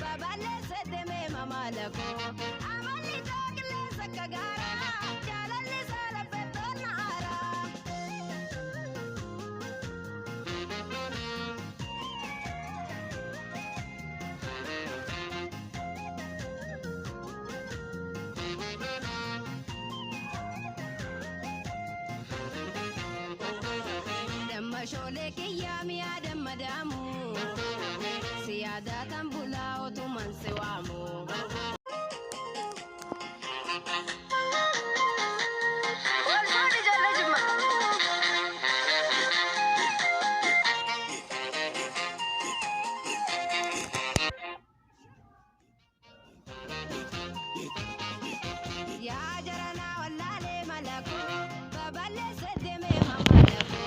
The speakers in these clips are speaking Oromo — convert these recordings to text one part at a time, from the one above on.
baballe sedeme mamalako amali jagle sakagara jalalle sala petona ara damma shole ke yami adam madamu siyada tambula otuman sewamu ya jarana wallale malako baballe sedeme mamalako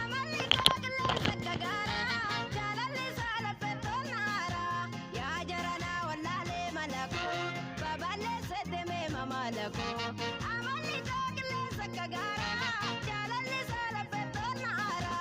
amali jagle sakagara jalalle sala petonara ya jarana wallale malako baballe sedeme mamalako amali jagle sakagara jalalle sala petonara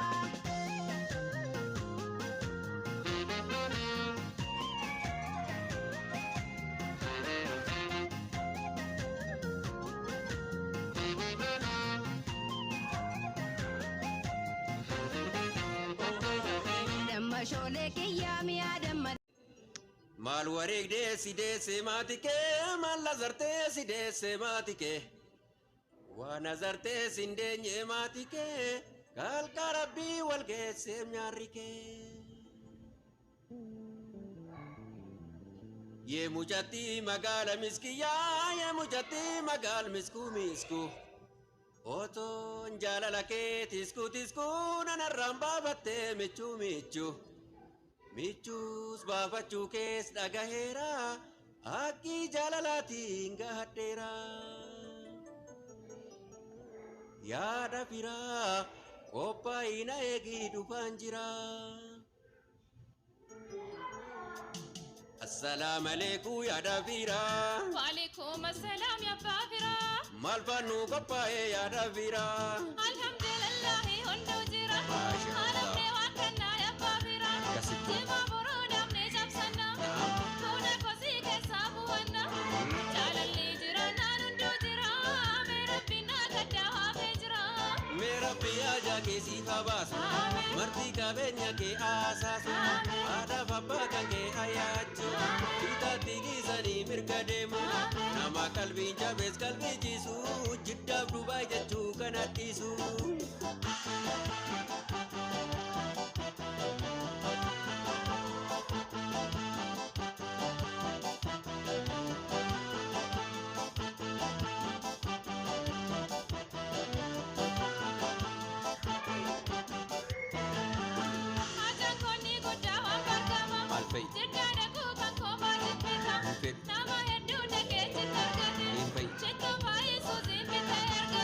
damma shole ke yami adam Mal wareeg deeside seemaatike mal lazarte side seemaatike waan azarte sindeenye maatike kalka rabbii wal geesseem nyaarrike yee mucatti magaala miskiyyaa yee mucatti magaal misku otoon jaalala kee tisku nanarraan baafattee michuu michus baafachuu kees dhagaheera akkii jaalalaatiin gahadheera yaada firaa qophaa'ina eegii dhufaan jira assalaamu alaykum yaada firaa Waalaikum assalam ya Bafira. maal faannu qophaa'ee yaada firaa Alhamdulillah hundu jira. Masha Allah. Arabne wakanna ya Bafira. Akkasitti. Jima burudam ne jabsanna. Kuna kosi ke sabuwanna. Jalalli jira nan hundu jira. Mera bina kadda hafe jira. Mera biyyaa keesii habaasu marti qabeenya kee aasaasu aadaaf abbaa kan kee ayyaachuu bitaatti dhiisanii mirga deemu nama qalbiin jabees qalbiichiisu jiddaaf duubaa jechuu kan addiisu. Ajan koni gudda wan bargama. Alfai. Jidda da kukan koma jibbita. Alfai. Nama hedduu dhagee jittargate. Alfai. Jiddu baay'isuu zimbita erga.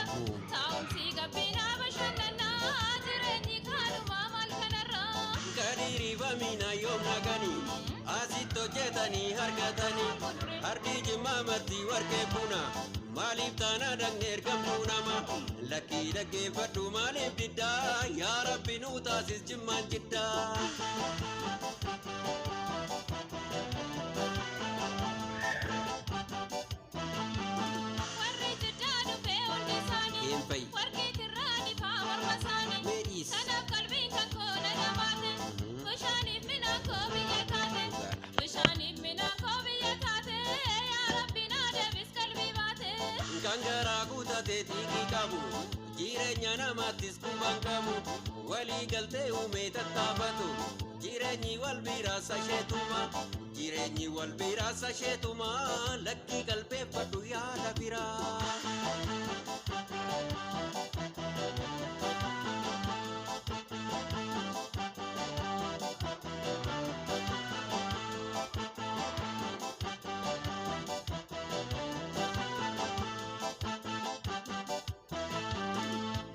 Taa'umsi gabbinaa bashannanaa. Jireenyi kaalumaa maal kanarraa. Gadiirifamina yoom naqanii asitti hojjetanii argatanii hardii jimmaa marti warqee buna maaliif taana dhaqne ergamtuu nama lakkii dhaggeeffadhu maaliif diddaa yaa rabbi nuu taasis jimmaan jiddaa. Warri jiddaa dhufee hundi isaanii. Hin fa'i. Warqee tirraanii faa morma isaanii. Meedhiis. Kanaaf qalbiin kan koo naga baate. Bishaaniif minaan koo biyya taate. Bishaaniif minaan koo biyya taate. Yaa Rabbi naa deebis qalbii baate. Kan garaa guutatee xiiqii qabu jireenya namaattis quban qabu walii galtee uumee tattaafatu jireenyi wal biraasa sheetuma lakkii qalbeeffadhu yaada biraa.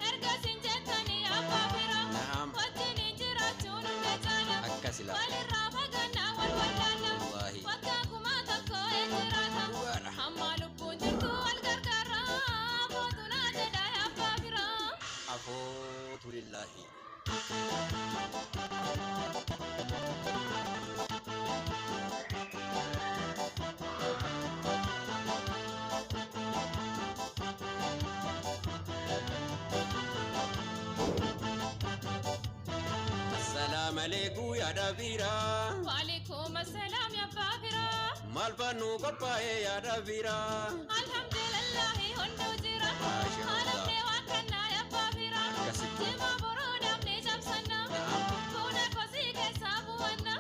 Erga sin jettanii abbaa bira. Naam. Wajjin jiraachuun hunda jaala. Akkas ilaa. Walirraa fagannaa wal wallaala. Wallaahi. Waggaa kumaa tokko jiraata. Dhugaadha. Hamma lubbuun jirtu wal gargaara. alaikum ya Davira. Walaikum assalam ya Babira. Malfanu koppae ya Davira. Alhamdulillah hundu jira. Masha Allah. Alamne wakanna ya Babira. Akkasitti. Jima borodam ne jamsanna. Kuna kosi ke sabuwanna.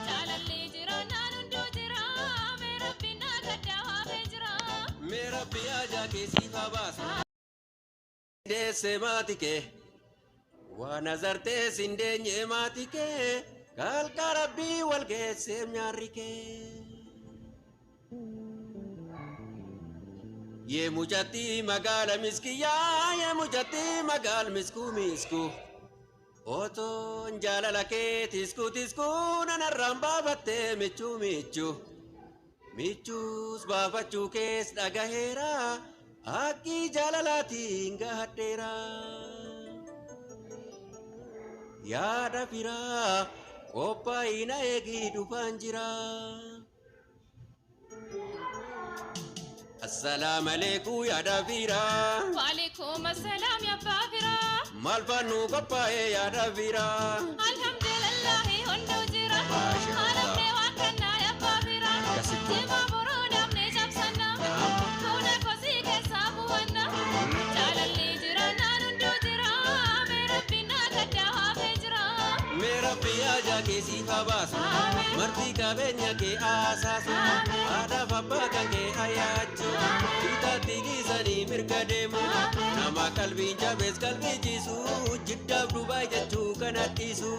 Jalalli jira nan hundu jira. Me rabbina kaddawa be jira. Me rabbi aja ke sifa basu. Dese matike. Wa nazarte sindenye matike. Kalka rabbi wal gesem nyarike. Ye mujati magal miskiya, ye mujati magal misku. Oto njala ke tisku nanaramba batte michu. Michus bafachu kes dagahera, aki jalalati ngahatera. Ya Davira, oppa ina egi dupanjira. Assalamu alaikum ya Davira. Walaikum assalam ya Babira. Malfanu koppae ya Davira. Alhamdulillah hundu jira. Masha Allah. Alamne wakanna ya Babira. Akkasitti. Jima borodam ne jamsanna. Kuna kosi ke sabuwanna. Jalalli jira nan hundu jira. Me rabbina kaddawa be jira. Me rabbi aja ke sifa basu. Amin. Marti kabenya ke asasu. Amin. Ada babba kan ke ayachu. Kita tigisani mirga demu. Nama kalbi jabes kalbi jisu. Jidda Dubai jachu kanatisu.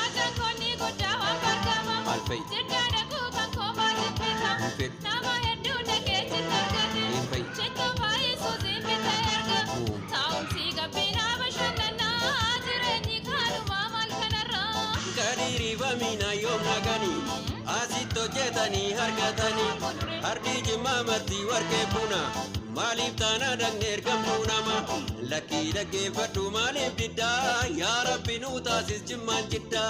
Ajan koni guddawa bargama. Alfai. Jiddada kukan koba jibbita. Alfai. Nama heddu dake jittargate. Alfai. Chekka bayi suzi mita erga. Taumsi gabbina bashannana. Jireenyi kanuma mal kanarra. Kadiri famina yom nagani. Asito jetani hargatani. Hardi jimamati warke puna. Malif tana dang ergamtu nama. Laki dage fadu malif didda. Ya Rabbi nutasis jimman jidda.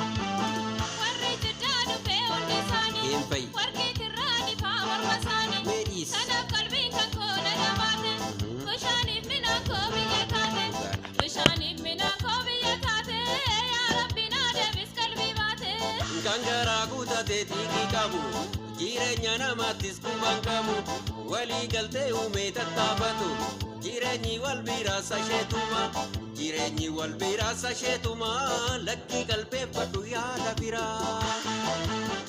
Warri jiddaa dhufe hundi isaanii. Eenfai. Warqeetirraa dhifaa morma isaanii. Meedhiis. Kanaaf qalbiin kan koo naga baate. Bishaaniif midhaan koo biyya taate. Bishaaniif midhaan koo biyya taate. Yaa Rabbi naa deebis qalbii baate. Kangara kutate tiki kabu. Jireenya namaattis kuban qabu. Walii galtee uume tattaafatu. Jireenyi wal biraasa sheetuma. Jireenyi wal biraasa sheetuma. Lakkii qalbeeffadhu yaada biraa.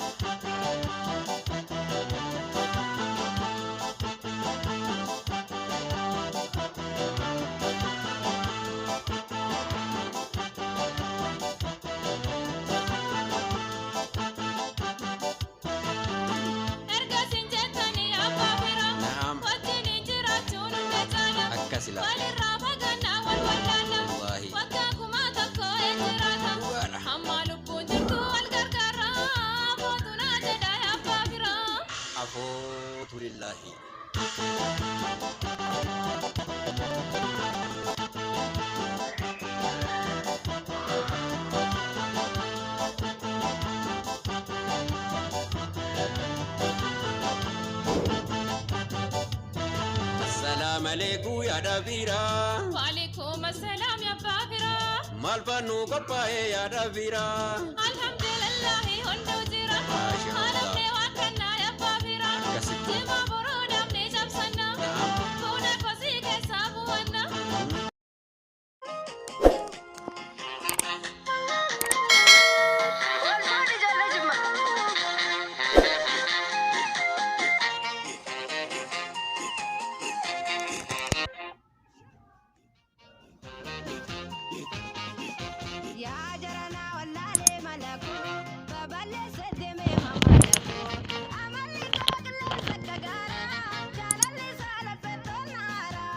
Erga sin jettanii abbaa bira. Naam. Wajjin jiraachuun hunda caala. Akkasila. Walirraa fagannaa wal wallaala. Wallaahi. Waggaa kumaa tokko een jiraata. Dhugaadha. Hamma lubbuun jirtu wal gargaara. Mootu naa jedha abbaa bira. Afootu lillahi. Assalamu alaikum ya Davira. Walaikum assalam ya Babira. Malfanu koppae ya Davira. Alhamdulillah hundu jira. Masha Allah. Alamne wakanna ya Babira. Akkasitti. Jima borodam ne jamsanna. Kuna kosi ke sabuwanna. يا جرنا ولا لي ملكو ببلي سدمي مملكو عمل لي تاكل صدقارا جال اللي سالت النارا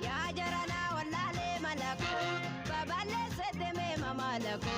يا جرنا ولا لي ملكو ببلي سدمي مملكو